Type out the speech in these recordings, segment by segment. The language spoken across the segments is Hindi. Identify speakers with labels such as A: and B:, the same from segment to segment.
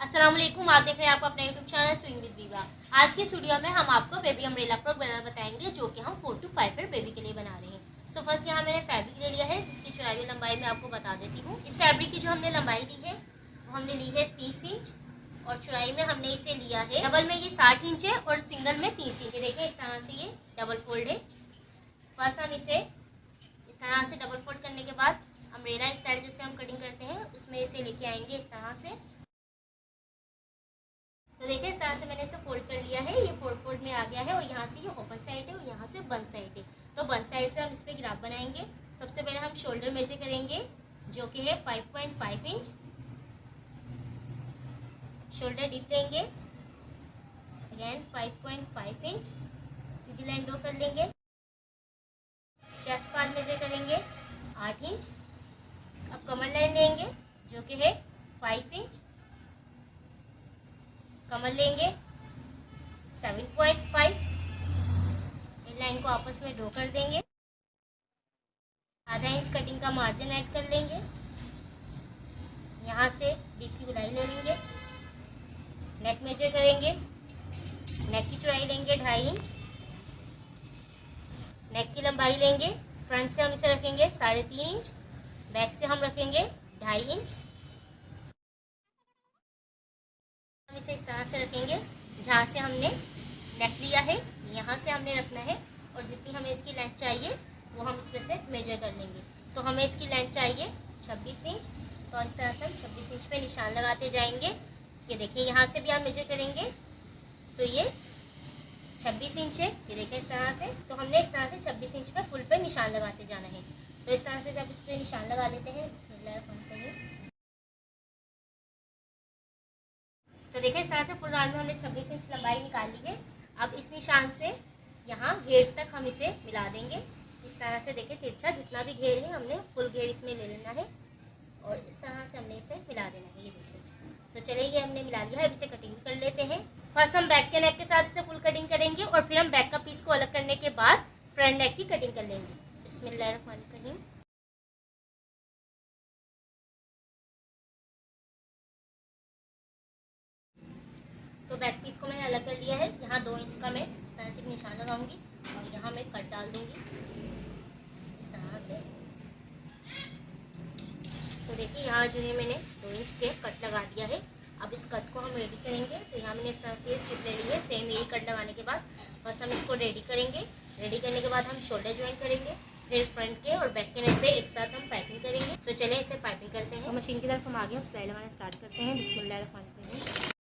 A: अस्सलाम वालेकुम, आप देख रहे हैं आपका अपना YouTube channel swing with Biba. आज की वीडियो में हम आपको बेबी अम्ब्रेला फ्रॉक बनाना बताएंगे, जो कि हम 4 to 5 ईयर बेबी के लिए बना रहे हैं। सो फर्स्ट यहाँ मैंने फैब्रिक ले लिया है, जिसकी चौड़ाई और लंबाई मैं आपको बता देती हूँ। इस फैब्रिक की जो हमने लंबाई ली है वो हमने ली है 30 इंच और चौड़ाई में हमने इसे लिया है डबल में ये 60 इंच है और सिंगल में 30 इंच। देखें इस तरह से ये डबल फोल्ड है। फर्स्ट हम इसे इस तरह से डबल फोल्ड करने के बाद अम्ब्रेला स्टाइल जैसे हम कटिंग करते हैं उसमें इसे लेके आएंगे इस तरह से। तो देखिए इस तरह से मैंने इसे फोल्ड कर लिया है। ये फोल्ड में आ गया है और यहाँ से ये ओपन साइड है और यहाँ से बंद साइड है। तो बंद साइड से हम इस पर ग्राफ बनाएंगे। सबसे पहले हम शोल्डर मेजर करेंगे, जो कि है 5.5 इंच। शोल्डर डीप लेंगे, अगेन 5.5 इंच, सीधी लाइन ड्रॉ कर लेंगे। चेस्ट पार्ट मेजर करेंगे 8 इंच। अब कमर लाइन लेंगे, जो कि है 5 इंच। कमर लेंगे 7.5। इन लाइन को आपस में ड्रॉ कर देंगे। आधा इंच कटिंग का मार्जिन ऐड कर लेंगे। यहाँ से डीप की गुलाई ले लेंगे। नेक मेजर करेंगे, नेक की चौड़ाई लेंगे 2.5 इंच। नेक की लंबाई लेंगे, फ्रंट से हम इसे रखेंगे 3.5 इंच, बैक से हम रखेंगे 2.5 इंच। हम इसे इस तरह से रखेंगे, जहाँ से हमने नेक लिया है यहाँ से हमने रखना है और जितनी हमें इसकी लेंथ चाहिए वो हम इसमें से मेजर कर लेंगे। तो हमें इसकी लेंथ चाहिए 26 इंच। तो इस तरह से हम 26 इंच पे निशान लगाते जाएंगे। ये देखिए यहाँ से भी हम मेजर करेंगे तो ये 26 इंच है। ये देखिए इस तरह से। तो हमने इस तरह से 26 इंच पे फुल पे निशान लगाते जाना है। तो इस तरह से जब इस पर निशान लगा लेते हैं, बिस्मिल्लाह। तो देखिए इस तरह से फुल राउंड में हमने 26 इंच लंबाई निकाल ली है। अब इस निशान से यहाँ घेर तक हम इसे मिला देंगे। इस तरह से देखिए तिरछा जितना भी घेर है हमने फुल घेर इसमें ले लेना है और इस तरह से हमने इसे मिला देना है। ये देखिए। तो चलिए ये हमने मिला लिया है। अब इसे कटिंग भी कर लेते हैं। फर्स्ट हम बैक के नेक के साथ इसे फुल कटिंग करेंगे और फिर हम बैक का पीस को अलग करने के बाद फ्रंट नेक की कटिंग कर लेंगे। बिस्मिल्लाहिर्रहमानिर्रहीम। तो बैक पीस को मैंने अलग कर लिया है। यहाँ 2 इंच का मैं इस तरह से निशान लगाऊंगी और यहाँ मैं कट डाल दूंगी इस तरह से। तो देखिए यहाँ जो है मैंने 2 इंच के कट लगा दिया है। अब इस कट को हम रेडी करेंगे। तो यहाँ मैंने इस तरह से स्ट्रिप ले ली है। सेम यही कट लगाने के बाद बस हम इसको रेडी करेंगे। रेडी करने के बाद हम शोल्डर ज्वाइन करेंगे, फिर फ्रंट के और बैक के नेक पे एक साथ हम पाइपिंग करेंगे। तो चलिए इसे पाइपिंग करते हैं। तो मशीन की तरफ हम आगे हम सिलाई लगाना स्टार्ट करते हैं। बिस्मिल्लाहिर्रहमानिर्रहीम।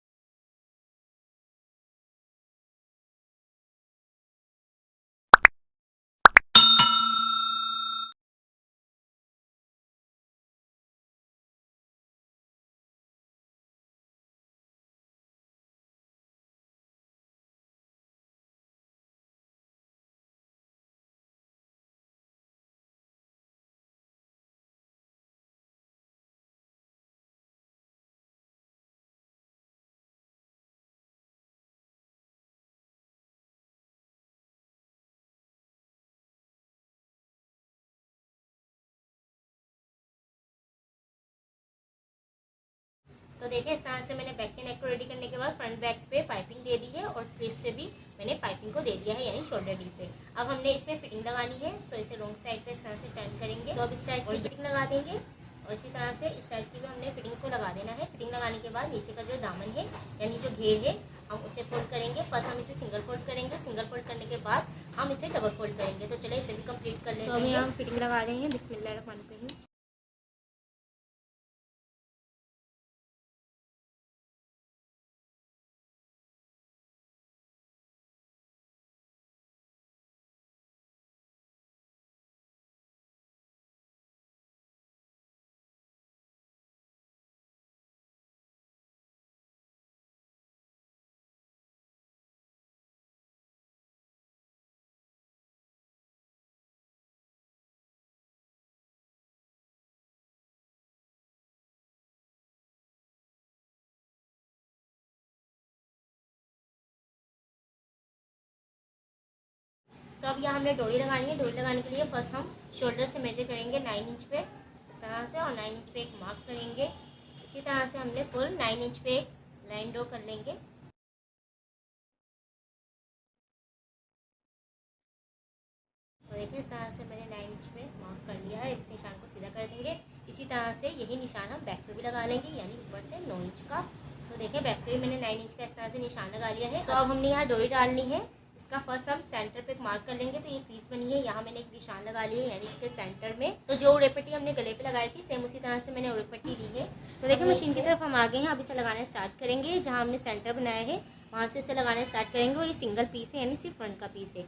A: तो देखिए इस तरह से मैंने बैक के नेक को रेडी करने के बाद फ्रंट बैक पे पाइपिंग दे दी है और स्लीव्स पे भी मैंने पाइपिंग को दे दिया है, यानी शोल्डर डीप पे। अब हमने इसमें फिटिंग लगानी है। सो इसे रॉन्ग साइड पे इस तरह से टर्न करेंगे। तो अब इस साइड की फिटिंग लगा देंगे और इसी तरह से इस साइड की भी हमने फिटिंग को लगा देना है। फिटिंग लगाने के बाद नीचे का जो दामन है यानी जो घेर है हम उसे फोल्ड करेंगे। फर्स्ट हम इसे सिंगल फोल्ड करेंगे। सिंगल फोल्ड करने के बाद हम इसे डबल फोल्ड करेंगे। तो चलिए इसे भी कंप्लीट कर लेते हैं। अभी हम फिटिंग लगा रहे हैं। बिस्मिल्लाहिर्रहमानिर्रहीम। सो अब यहाँ हमने डोरी लगानी है। डोरी लगाने के लिए फर्स्ट हम शोल्डर से मेजर करेंगे 9 इंच पे इस तरह से और 9 इंच पे एक मार्क करेंगे। इसी तरह से हमने फुल 9 इंच पे लाइन ड्रॉ कर लेंगे। तो देखिए इस तरह से मैंने 9 इंच पे मार्क कर लिया है। इस निशान को सीधा कर देंगे। इसी तरह से यही निशान हम बैक पे भी लगा लेंगे, यानी ऊपर से 9 इंच का। तो देखिए बैक पे भी मैंने 9 इंच का इस तरह से निशान लगा लिया है। तो अब हमने यहाँ डोरी डालनी है। इसका फर्स्ट हम सेंटर पे एक मार्क कर लेंगे। तो ये पीस बनी है, यहाँ मैंने एक निशान लगा लिया है, यानी इसके सेंटर में। तो जो उड़े पट्टी हमने गले पे लगाई थी, सेम उसी तरह से मैंने उड़े पट्टी ली है। तो देखिए मशीन की तरफ हम आ गए हैं। अब इसे लगाना स्टार्ट करेंगे। जहाँ हमने सेंटर बनाया है वहाँ से इसे लगाना स्टार्ट करेंगे। और ये सिंगल पीस है, यानी सिर्फ फ्रंट का पीस है।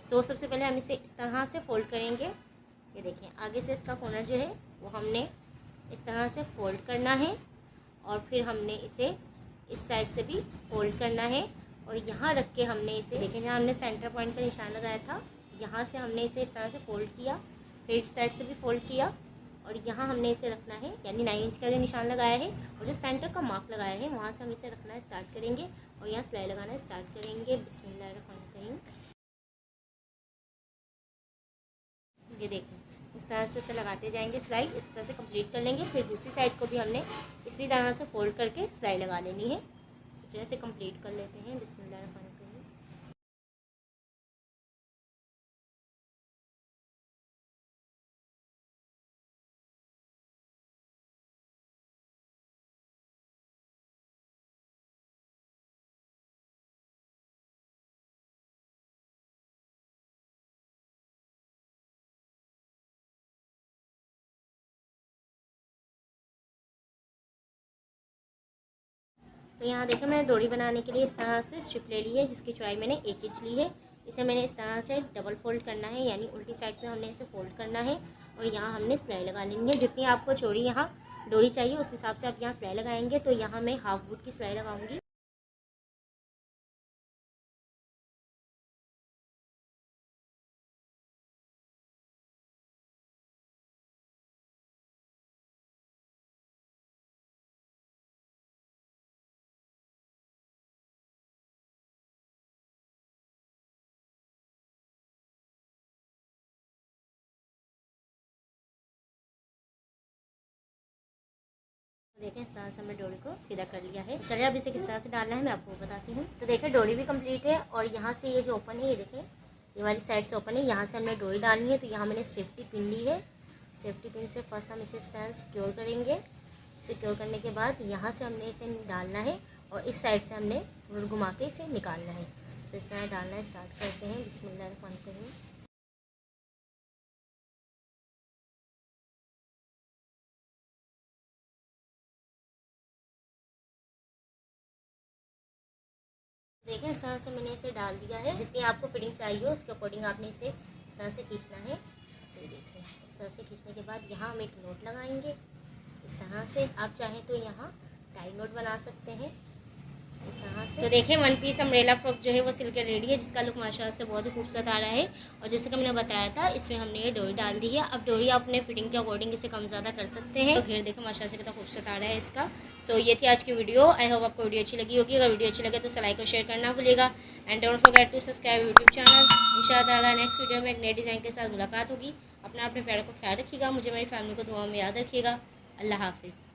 A: सो सबसे पहले हम इसे इस तरह से फोल्ड करेंगे। ये देखिए आगे से इसका कॉर्नर जो है वो हमने इस तरह से फोल्ड करना है। और फिर हमने इसे इस साइड से भी फोल्ड करना है। और यहाँ रख के हमने इसे, देखिए जहाँ हमने सेंटर पॉइंट पर निशान लगाया था, यहाँ से हमने इसे इस तरह से फोल्ड किया। फिर इस साइड से भी फोल्ड किया। और यहाँ हमने इसे रखना है, यानी 9 इंच का जो निशान लगाया है और जो सेंटर का मार्क लगाया है वहाँ से हम इसे रखना स्टार्ट करेंगे। और यहाँ सिलाई लगाना स्टार्ट करेंगे। बिस्मिल्लाहिर्रहमानिर्रहीम। ये देखिए इस तरह से इसे लगाते जाएंगे। सिलाई इस तरह से कंप्लीट कर लेंगे। फिर दूसरी साइड को भी हमने इसी तरह से फोल्ड करके सिलाई लगा लेनी है। जैसे कंप्लीट कर लेते हैं। बिस्मिल्लाहिर्रहमानिर्रहीम। तो यहाँ देखिए मैंने डोरी बनाने के लिए इस तरह से स्ट्रिप ले ली है, जिसकी चौड़ाई मैंने 1 इंच ली है। इसे मैंने इस तरह से डबल फोल्ड करना है, यानी उल्टी साइड पे हमने इसे फोल्ड करना है। और यहाँ हमने सिलाई लगा लेनी है। जितनी आपको चौड़ी यहाँ डोरी चाहिए उस हिसाब से आप यहाँ सिलाई लगाएंगे। तो यहाँ मैं हाफ वुड की सिलाई लगाऊंगी। देखें इस तरह से हमने डोरी को सीधा कर लिया है। चलिए अब इसे किस तरह से डालना है मैं आपको बताती हूँ। तो देखिए डोरी भी कंप्लीट है। और यहाँ से ये जो ओपन है, ये देखें ये वाली साइड से ओपन है, यहाँ से हमने डोरी डालनी है। तो यहाँ मैंने सेफ्टी पिन ली है। सेफ्टी पिन से फर्स्ट हम इसे इस तरह सिक्योर करेंगे। सिक्योर करने के बाद यहाँ से हमने इसे डालना है। और इस साइड से हमने घुमा के इसे निकालना है। तो इस तरह डालना स्टार्ट करते हैं। बिस्मिल्लाहिर्रहमानिर्रहीम। देखिए इस तरह से मैंने इसे डाल दिया है। जितनी आपको फिटिंग चाहिए उसके अकॉर्डिंग आपने इसे इस तरह से खींचना है। तो देखिए इस तरह से खींचने के बाद यहाँ हम एक नोट लगाएंगे। इस तरह से आप चाहें तो यहाँ टाई नोट बना सकते हैं इस तरह से। तो देखिए 1 पीस अम्ब्रेला फ्रॉक जो है वो सिल के रेडी है, जिसका लुक माशाल्लाह से बहुत ही खूबसूरत आ रहा है। और जैसे कि मैंने बताया था इसमें हमने ये डोरी डाल दी है। अब डोरी आप अपने फिटिंग के अकॉर्डिंग इसे कम ज़्यादा कर सकते हैं। तो घेर देखिए माशाल्लाह से कितना खूबसूरत आ रहा है इसका। सो ये थी आज की वीडियो। आई होप आपको वीडियो अच्छी लगी होगी। अगर वीडियो अच्छी लगे तो लाइक और शेयर करना भूलिएगा। And don't forget to subscribe YouTube channel. इंशाअल्लाह नेक्स्ट वीडियो में एक नए डिज़ाइन के साथ मुलाकात होगी। अपने प्यार को ख्याल रखिएगा। मुझे मेरी फैमिली को दुआ में याद रखिएगा। अल्लाह हाफिज़।